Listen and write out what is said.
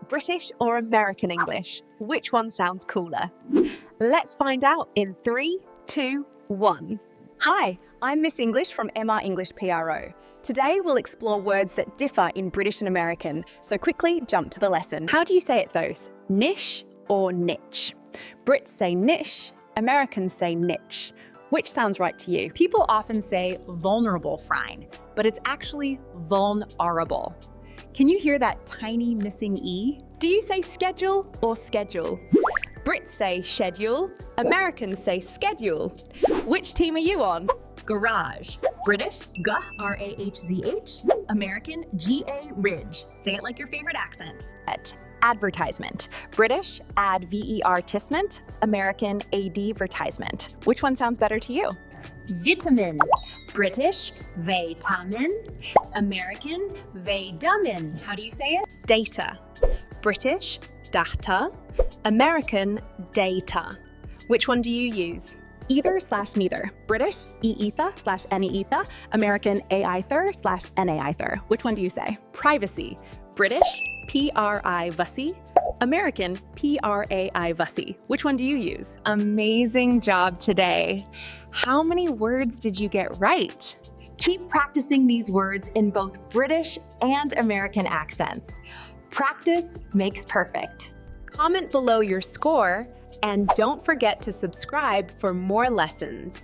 British or American English? Which one sounds cooler? Let's find out in 3, 2, 1. Hi, I'm Miss English from MR English PRO. Today we'll explore words that differ in British and American, so quickly jump to the lesson. How do you say it those? Niche or niche? Brits say niche, Americans say niche. Which sounds right to you? People often say vulnerable fine, but it's actually vulnerable. Can you hear that tiny missing E? Do you say schedule or schedule? Brits say schedule, Americans say schedule. Which team are you on? Garage. British, G-R-A-H-Z-H. American, G-A-Ridge. Say it like your favorite accent. Advertisement. British, advertisement, American, advertisement. Which one sounds better to you? Vitamin. British, vitamin. American, vitamin. How do you say it? Data. British, data, American, data. Which one do you use? Either/neither. British, e-ether/any-ether, American, a-ether/na-ether. Which one do you say? Privacy. British, P-R-I-vacy, American, P-R-A-I-vacy. Which one do you use? Amazing job today. How many words did you get right? Keep practicing these words in both British and American accents. Practice makes perfect. Comment below your score and don't forget to subscribe for more lessons.